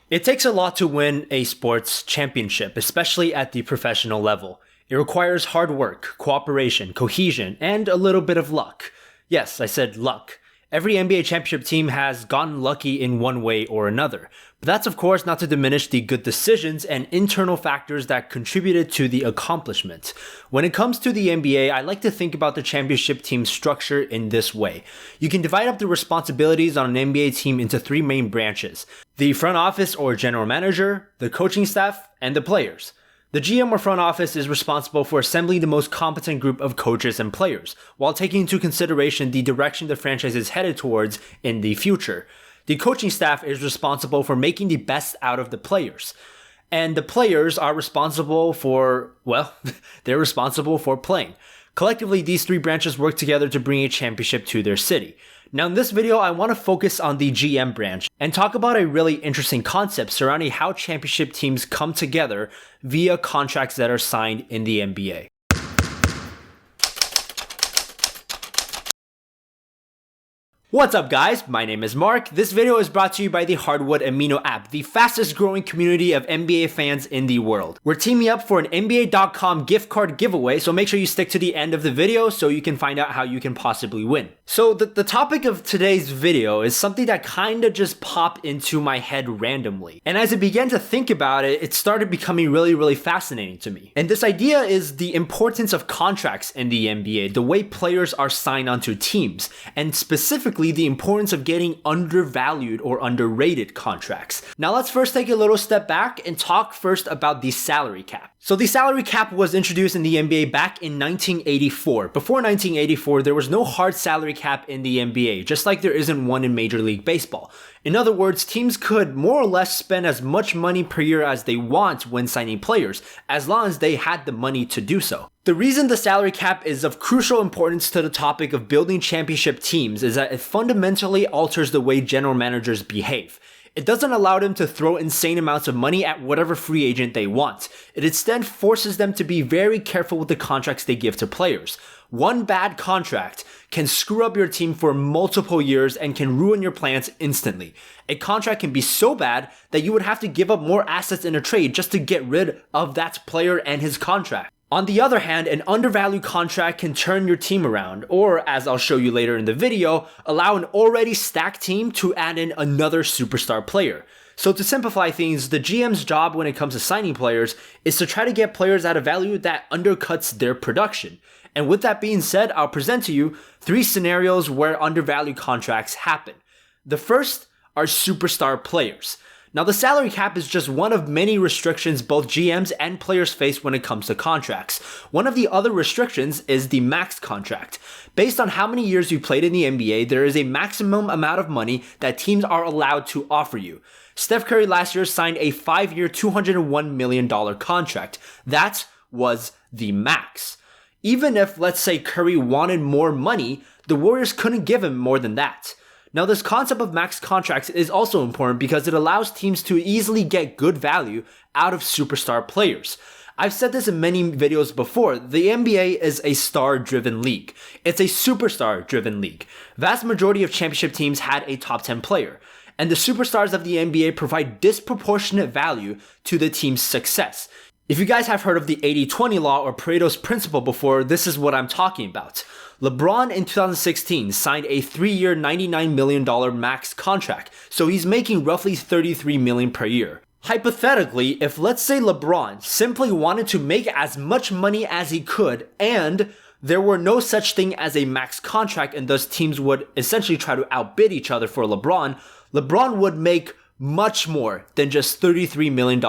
It takes a lot to win a sports championship, especially at the professional level. It requires hard work, cooperation, cohesion, and a little bit of luck. Yes, I said luck. Every NBA championship team has gotten lucky in one way or another. But that's of course not to diminish the good decisions and internal factors that contributed to the accomplishment. When it comes to the NBA, I like to think about the championship team structure in this way. You can divide up the responsibilities on an NBA team into three main branches: the front office or general manager, the coaching staff, and the players. The GM or front office is responsible for assembling the most competent group of coaches and players, while taking into consideration the direction the franchise is headed towards in the future. The coaching staff is responsible for making the best out of the players. And the players are responsible for, well, they're responsible for playing. Collectively, these three branches work together to bring a championship to their city. Now in this video, I want to focus on the GM branch and talk about a really interesting concept surrounding how championship teams come together via contracts that are signed in the NBA. What's up guys, my name is Mark. This video is brought to you by the Hardwood Amino app, the fastest growing community of NBA fans in the world. We're teaming up for an NBA.com gift card giveaway, so make sure you stick to the end of the video so you can find out how you can possibly win. So the topic of today's video is something that kinda just popped into my head randomly. And as I began to think about it, it started becoming really fascinating to me. And this idea is the importance of contracts in the NBA, the way players are signed onto teams, and specifically the importance of getting undervalued or underrated contracts. Now let's first take a little step back and talk first about the salary cap. So the salary cap was introduced in the NBA back in 1984. Before 1984, there was no hard salary cap in the NBA, just like there isn't one in Major League Baseball. In other words, teams could more or less spend as much money per year as they want when signing players, as long as they had the money to do so. The reason the salary cap is of crucial importance to the topic of building championship teams is that it fundamentally alters the way general managers behave. It doesn't allow them to throw insane amounts of money at whatever free agent they want. It instead forces them to be very careful with the contracts they give to players. One bad contract can screw up your team for multiple years and can ruin your plans instantly. A contract can be so bad that you would have to give up more assets in a trade just to get rid of that player and his contract. On the other hand, an undervalued contract can turn your team around, or as I'll show you later in the video, allow an already stacked team to add in another superstar player. So to simplify things, the GM's job when it comes to signing players is to try to get players at a value that undercuts their production. And with that being said, I'll present to you three scenarios where undervalued contracts happen. The first are superstar players. Now the salary cap is just one of many restrictions both GMs and players face when it comes to contracts. One of the other restrictions is the max contract. Based on how many years you played in the NBA, there is a maximum amount of money that teams are allowed to offer you. Steph Curry last year signed a 5-year, $201 million contract. That was the max. Even if, let's say, Curry wanted more money, the Warriors couldn't give him more than that. Now this concept of max contracts is also important because it allows teams to easily get good value out of superstar players. I've said this in many videos before, the NBA is a star-driven league. It's a superstar-driven league. Vast majority of championship teams had a top 10 player, and the superstars of the NBA provide disproportionate value to the team's success. If you guys have heard of the 80-20 law or Pareto's principle before, this is what I'm talking about. LeBron in 2016 signed a 3-year, $99 million max contract, so he's making roughly $33 million per year. Hypothetically, if let's say LeBron simply wanted to make as much money as he could and there were no such thing as a max contract and thus teams would essentially try to outbid each other for LeBron, LeBron would make much more than just $33 million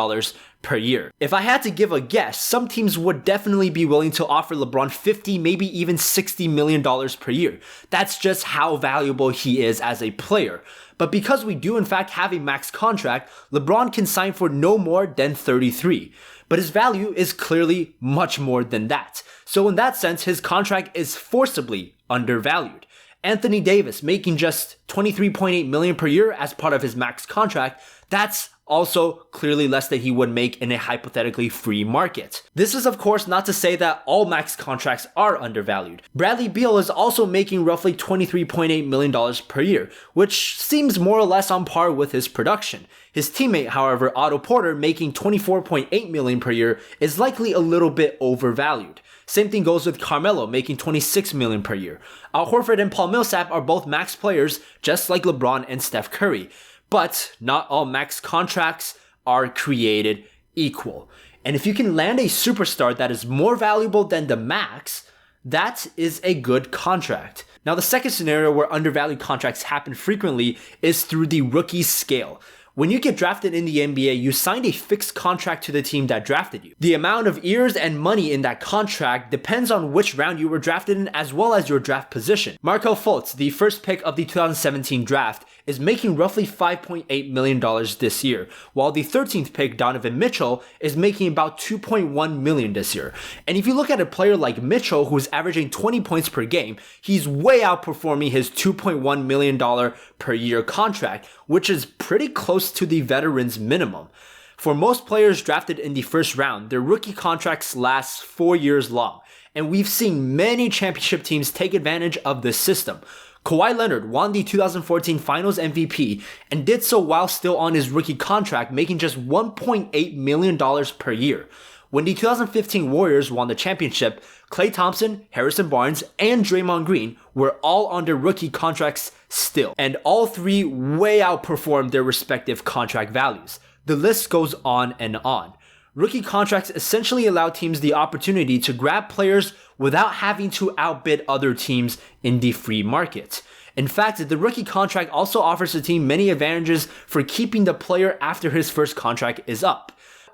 per year. If I had to give a guess, some teams would definitely be willing to offer LeBron $50, maybe even $60 million per year. That's just how valuable he is as a player. But because we do in fact have a max contract, LeBron can sign for no more than 33. But his value is clearly much more than that. So in that sense, his contract is forcibly undervalued. Anthony Davis making just $23.8 million per year as part of his max contract That's also clearly less than he would make in a hypothetically free market. This is of course not to say that all max contracts are undervalued. Bradley Beal is also making roughly $23.8 million per year, which seems more or less on par with his production. His teammate, however, Otto Porter, making $24.8 million per year, is likely a little bit overvalued. Same thing goes with Carmelo, making $26 million per year. Al Horford and Paul Millsap are both max players, just like LeBron and Steph Curry. But not all max contracts are created equal. And if you can land a superstar that is more valuable than the max, that is a good contract. Now, the second scenario where undervalued contracts happen frequently is through the rookie scale. When you get drafted in the NBA, you signed a fixed contract to the team that drafted you. The amount of years and money in that contract depends on which round you were drafted in as well as your draft position. Markelle Fultz, the first pick of the 2017 draft, is making roughly $5.8 million this year, while the 13th pick, Donovan Mitchell, is making about $2.1 million this year. And if you look at a player like Mitchell, who's averaging 20 points per game, he's way outperforming his $2.1 million per year contract, which is pretty close to the veteran's minimum. For most players drafted in the first round, their rookie contracts last 4 years long, and we've seen many championship teams take advantage of this system. Kawhi Leonard won the 2014 Finals MVP and did so while still on his rookie contract, making just $1.8 million per year. When the 2015 Warriors won the championship, Klay Thompson, Harrison Barnes, and Draymond Green were all on their rookie contracts still, and all three way outperformed their respective contract values. The list goes on and on. Rookie contracts essentially allow teams the opportunity to grab players without having to outbid other teams in the free market. In fact, the rookie contract also offers the team many advantages for keeping the player after his first contract is up.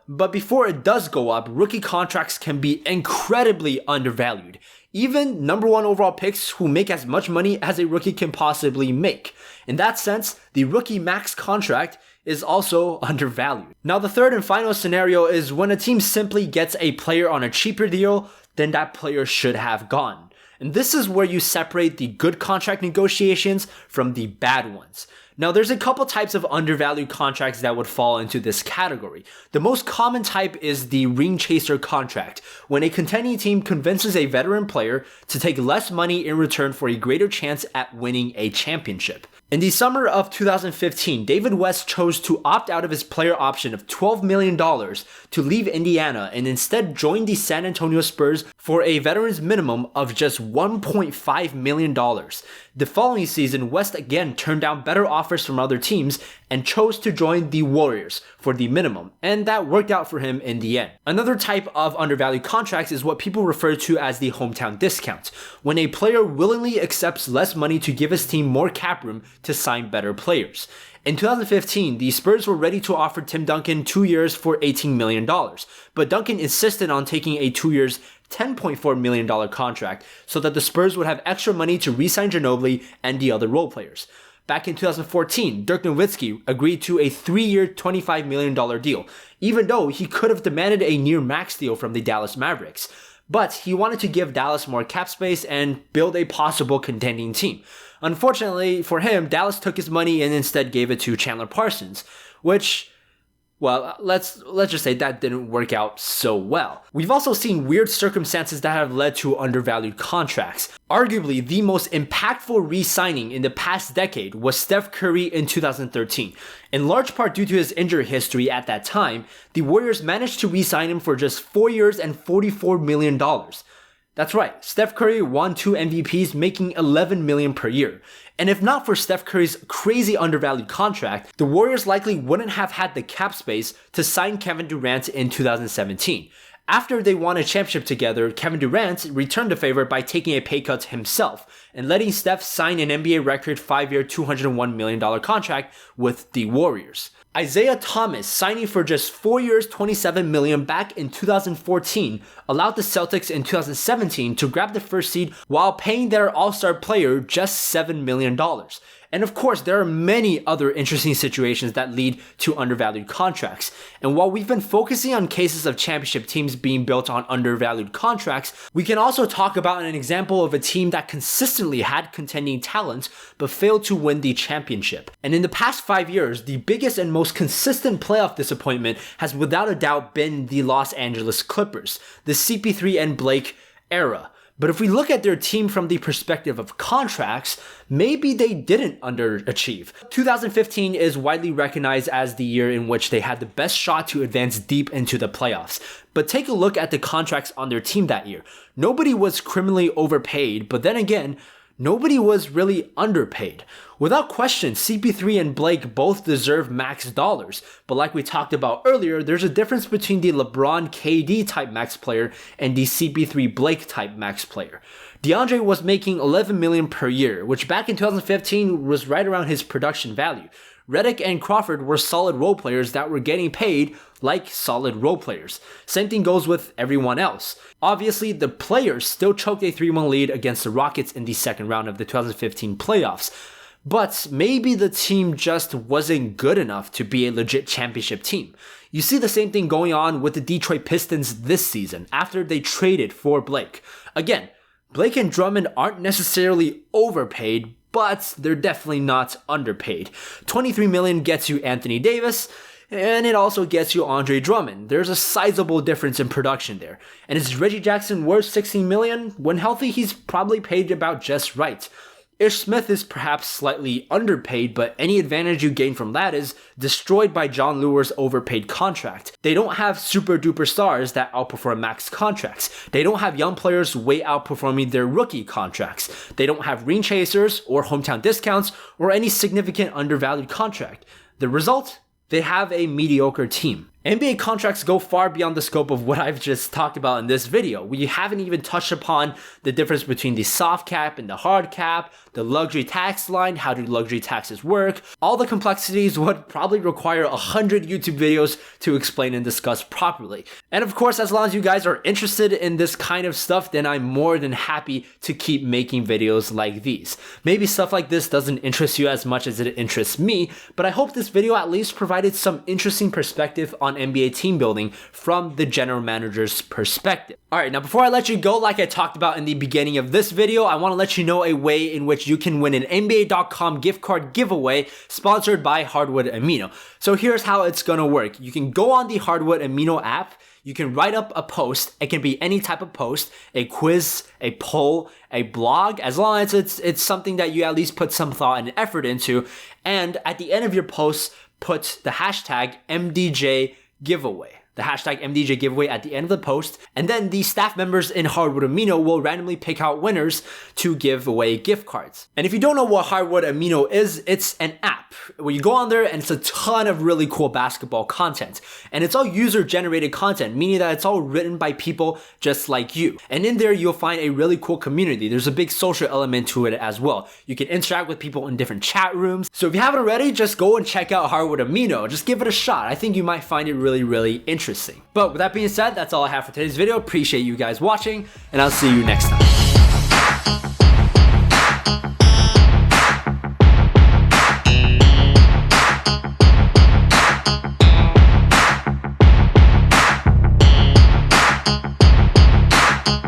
But before it does go up, rookie contracts can be incredibly undervalued. Even number one overall picks who make as much money as a rookie can possibly make. In that sense, the rookie max contract is also undervalued. Now, the third and final scenario is when a team simply gets a player on a cheaper deal than that player should have gone. And this is where you separate the good contract negotiations from the bad ones. Now, there's a couple types of undervalued contracts that would fall into this category. The most common type is the ring chaser contract, when a contending team convinces a veteran player to take less money in return for a greater chance at winning a championship. In the summer of 2015, David West chose to opt out of his player option of $12 million to leave Indiana and instead join the San Antonio Spurs for a veteran's minimum of just $1.5 million. The following season, West again turned down better offers from other teams and chose to join the Warriors for the minimum, and that worked out for him in the end. Another type of undervalued contracts is what people refer to as the hometown discount, when a player willingly accepts less money to give his team more cap room to sign better players. In 2015, the Spurs were ready to offer Tim Duncan 2 years for $18 million, but Duncan insisted on taking a 2 years $10.4 million contract so that the Spurs would have extra money to re-sign Ginobili and the other role players. Back in 2014, Dirk Nowitzki agreed to a 3-year $25 million deal, even though he could have demanded a near-max deal from the Dallas Mavericks. But he wanted to give Dallas more cap space and build a possible contending team. Unfortunately for him, Dallas took his money and instead gave it to Chandler Parsons, which, well, let's just say that didn't work out so well. We've also seen weird circumstances that have led to undervalued contracts. Arguably, the most impactful re-signing in the past decade was Steph Curry in 2013. In large part due to his injury history at that time, the Warriors managed to re-sign him for just 4 years and $44 million. That's right, Steph Curry won 2 MVPs, making $11 million per year. And if not for Steph Curry's crazy undervalued contract, the Warriors likely wouldn't have had the cap space to sign Kevin Durant in 2017. After they won a championship together, Kevin Durant returned the favor by taking a pay cut himself and letting Steph sign an NBA record 5-year $201 million contract with the Warriors. Isaiah Thomas signing for just 4 years $27 million back in 2014 allowed the Celtics in 2017 to grab the first seed while paying their all-star player just $7 million. And of course, there are many other interesting situations that lead to undervalued contracts. And while we've been focusing on cases of championship teams being built on undervalued contracts, we can also talk about an example of a team that consistently had contending talent but failed to win the championship. And in the past 5 years, the biggest and most consistent playoff disappointment has without a doubt been the Los Angeles Clippers, the CP3 and Blake era. But if we look at their team from the perspective of contracts, maybe they didn't underachieve. 2015 is widely recognized as the year in which they had the best shot to advance deep into the playoffs. But take a look at the contracts on their team that year. Nobody was criminally overpaid, but then again, nobody was really underpaid. Without question, CP3 and Blake both deserve max dollars, but like we talked about earlier, there's a difference between the LeBron KD type max player and the CP3 Blake type max player. DeAndre was making $11 million per year, which back in 2015 was right around his production value. Redick and Crawford were solid role players that were getting paid like solid role players. Same thing goes with everyone else. Obviously, the players still choked a 3-1 lead against the Rockets in the second round of the 2015 playoffs. But maybe the team just wasn't good enough to be a legit championship team. You see the same thing going on with the Detroit Pistons this season after they traded for Blake. Again, Blake and Drummond aren't necessarily overpaid, but they're definitely not underpaid. $23 million gets you Anthony Davis, and it also gets you Andre Drummond. There's a sizable difference in production there. And is Reggie Jackson worth $16 million? When healthy, he's probably paid about just right. Ish Smith is perhaps slightly underpaid, but any advantage you gain from that is destroyed by John Lure's overpaid contract. They don't have super duper stars that outperform max contracts. They don't have young players way outperforming their rookie contracts. They don't have ring chasers or hometown discounts or any significant undervalued contract. The result? They have a mediocre team. NBA contracts go far beyond the scope of what I've just talked about in this video. We haven't even touched upon the difference between the soft cap and the hard cap, the luxury tax line, how do luxury taxes work. All the complexities would probably require 100 YouTube videos to explain and discuss properly. And of course, as long as you guys are interested in this kind of stuff, then I'm more than happy to keep making videos like these. Maybe stuff like this doesn't interest you as much as it interests me, but I hope this video at least provided some interesting perspective on NBA team building from the general manager's perspective. Alright, now before I let you go, like I talked about in the beginning of this video, I want to let you know a way in which you can win an NBA.com gift card giveaway sponsored by Hardwood Amino. So here's how it's gonna work. You can go on the Hardwood Amino app, you can write up a post. It can be any type of post, a quiz, a poll, a blog, as long as it's something that you at least put some thought and effort into. And at the end of your post, put the hashtag MDJ giveaway. The hashtag MDJ giveaway at the end of the post, and then the staff members in Hardwood Amino will randomly pick out winners to give away gift cards. And if you don't know what Hardwood Amino is, it's an app where you go on there and it's a ton of really cool basketball content. And it's all user-generated content, meaning that it's all written by people just like you. And in there, you'll find a really cool community. There's a big social element to it as well. You can interact with people in different chat rooms. So if you haven't already, just go and check out Hardwood Amino. Just give it a shot. I think you might find it really, really interesting. But with that being said, that's all I have for today's video. Appreciate you guys watching, and I'll see you next time.